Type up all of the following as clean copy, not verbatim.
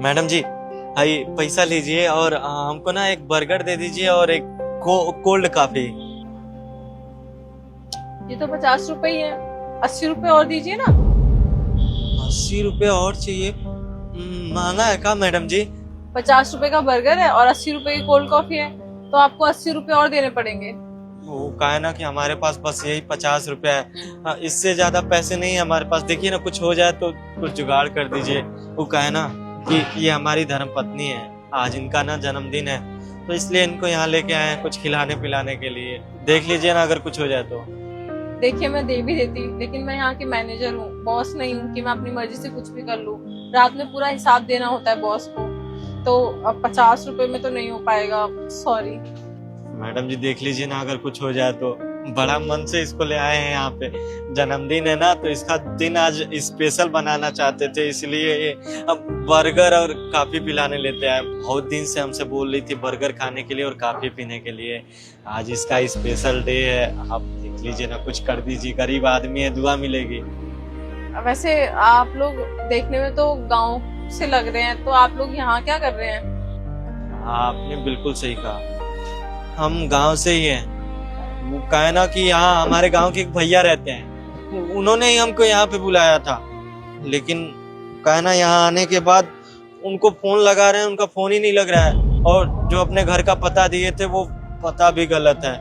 Madam जी, आई पैसा लीजिए और हमको ना एक बर्गर दे दीजिए और एक कोल्ड कॉफी। ये तो 50 रुपए ही है, 80 रुपए और दीजिए ना। 80 रुपए और चाहिए? महंगा है क्या मैडम जी? 50 रुपए का बर्गर है और 80 रुपए की कोल्ड कॉफी है, तो आपको 80 रुपए और देने पड़ेंगे। वो कहा है ना कि हमारे पास बस यही 50 रुपए है, इससे ज्यादा पैसे नहीं है हमारे पास। देखिए ना, कुछ हो जाए तो कुछ जुगाड़ कर दीजिए। वो कहा है ना कि ये हमारी धर्म पत्नी है, आज इनका ना जन्मदिन है, तो इसलिए इनको यहाँ लेके आए हैं कुछ खिलाने पिलाने के लिए। देख लीजिए ना, अगर कुछ हो जाए तो। देखिए मैं दे भी देती, लेकिन मैं यहाँ की मैनेजर हूँ, बॉस नहीं हूँ कि मैं अपनी मर्जी से कुछ भी कर लूँ। रात में पूरा हिसाब देना होता है बॉस को, तो अब 50 रुपए में तो नहीं हो पाएगा, सॉरी। मैडम जी देख लीजिए ना, अगर कुछ हो जाए तो। बड़ा मन से इसको ले आए हैं यहाँ पे, जन्मदिन है ना, तो इसका दिन आज स्पेशल बनाना चाहते थे, इसलिए ये अब बर्गर और काफी पिलाने लेते आए। बहुत दिन से हमसे बोल रही थी बर्गर खाने के लिए और काफी पीने के लिए। आज इसका स्पेशल डे है, आप देख लीजिए ना, कुछ कर दीजिए। गरीब आदमी है, दुआ मिलेगी। वैसे आप लोग देखने में तो गांव से लग रहे हैं, तो आप लोग यहाँ क्या कर रहे हैं? आपने बिल्कुल सही कहा, हम गांव से ही हैं। वो कहा है ना कि यहाँ हमारे गांव के एक भैया रहते हैं, उन्होंने ही हमको यहाँ पे बुलाया था, लेकिन कहा है ना यहाँ आने के बाद उनको फोन लगा रहे हैं, उनका फोन ही नहीं लग रहा है, और जो अपने घर का पता दिए थे वो पता भी गलत है।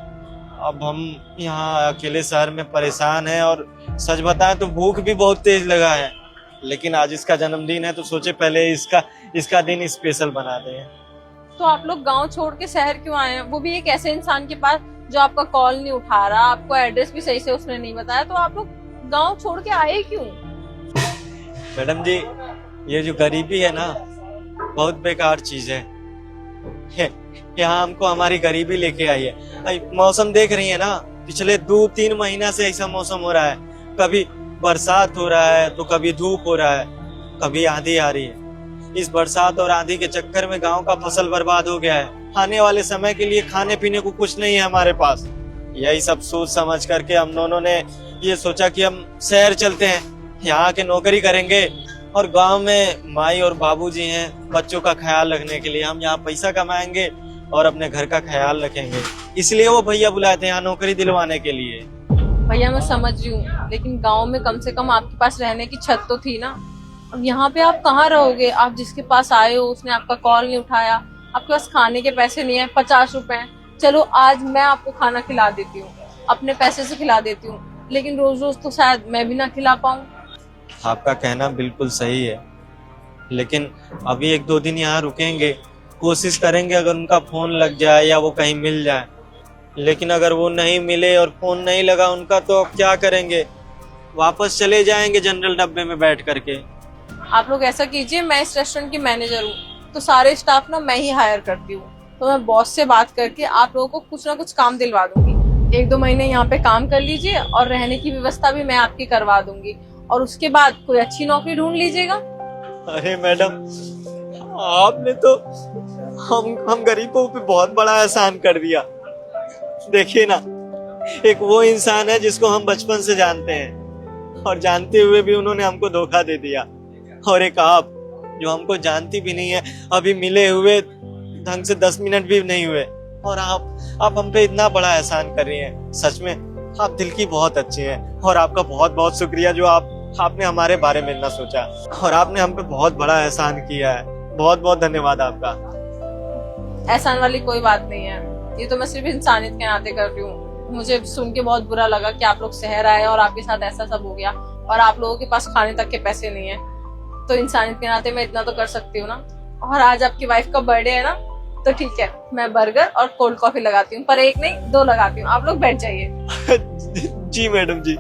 अब हम यहाँ अकेले शहर में परेशान हैं, और सच बताएं तो भूख भी बहुत तेज लगा है, लेकिन आज इसका जन्मदिन है तो सोचे पहले इसका दिन स्पेशल बना दें। तो आप लोग गांव छोड़ के शहर क्यों आए हैं, वो भी एक ऐसे इंसान के पास जो आपका कॉल नहीं उठा रहा, आपको एड्रेस भी सही से उसने नहीं बताया, तो आप लोग गांव छोड़ के आए क्यों? मैडम जी, ये जो गरीबी है ना, बहुत बेकार चीज है। यहाँ हमको हमारी गरीबी लेके आई है। मौसम देख रही है ना, पिछले 2-3 महीना से ऐसा मौसम हो रहा है, कभी बरसात हो रहा है तो कभी धूप हो रहा है, कभी आंधी आ रही है। इस बरसात और आंधी के चक्कर में गांव का फसल बर्बाद हो गया है। आने वाले समय के लिए खाने पीने को कुछ नहीं है हमारे पास। यही सब सोच समझ करके हम दोनों ने ये सोचा कि हम शहर चलते हैं, यहाँ के नौकरी करेंगे, और गांव में माई और बाबूजी हैं, बच्चों का ख्याल रखने के लिए। हम यहाँ पैसा कमाएंगे और अपने घर का ख्याल रखेंगे, इसलिए वो भैया बुलाए थे यहाँ नौकरी दिलवाने के लिए। भैया मैं समझ रही हूँ, लेकिन गांव में कम से कम आपके पास रहने की छत तो थी ना। अब यहाँ पे आप कहाँ रहोगे? आप जिसके पास आए हो उसने आपका कॉल नहीं उठाया, आपके पास खाने के पैसे नहीं है, 50 रुपए हैं। चलो आज मैं आपको खाना खिला देती हूँ, अपने पैसे से खिला देती हूँ, लेकिन रोज रोज तो शायद मैं भी ना खिला पाऊँ। आपका कहना बिल्कुल सही है, लेकिन अभी 1-2 दिन यहाँ रुकेंगे, कोशिश करेंगे अगर उनका फोन लग जाए या वो कहीं मिल जाए। लेकिन अगर वो नहीं मिले और फोन नहीं लगा उनका, तो अब क्या करेंगे? वापस चले जाएंगे जनरल डब्बे में बैठ करके। आप लोग ऐसा कीजिए, मैं इस रेस्टोरेंट की मैनेजर हूँ, तो सारे स्टाफ ना मैं ही हायर करती हूँ, तो मैं बॉस से बात करके आप लोगों को कुछ ना कुछ काम दिलवा दूंगी। 1-2 महीने यहाँ पे काम कर लीजिए और रहने की व्यवस्था भी मैं आपकी करवा दूंगी, और उसके बाद कोई अच्छी नौकरी ढूंढ लीजिएगा। अरे मैडम, आपने तो हम गरीबों पे बहुत बड़ा एहसान कर दिया। देखिए ना, एक वो इंसान है जिसको हम बचपन से जानते हैं, और जानते हुए भी उन्होंने हमको धोखा दे दिया, और एक आप जो हमको जानती भी नहीं है, अभी मिले हुए ढंग से 10 मिनट भी नहीं हुए, और आप हम पे इतना बड़ा एहसान कर रही हैं। सच में आप दिल की बहुत अच्छी हैं, और आपका बहुत बहुत शुक्रिया जो आपने हमारे बारे में इतना सोचा, और आपने हम पे बहुत बड़ा एहसान किया है। बहुत बहुत धन्यवाद आपका। एहसान वाली कोई बात नहीं है, ये तो मैं सिर्फ इंसानियत के नाते कर रही हूँ। मुझे सुन के बहुत बुरा लगा कि आप लोग शहर आए और आपके साथ ऐसा सब हो गया, और आप लोगों के पास खाने तक के पैसे नहीं है, तो इंसानियत के नाते मैं इतना तो कर सकती हूँ ना। और आज आपकी वाइफ का बर्थडे है ना, तो ठीक है, मैं बर्गर और कोल्ड कॉफी लगाती हूँ, पर 1 नहीं 2 लगाती हूँ। आप लोग बैठ जाइए। जी मैडम जी।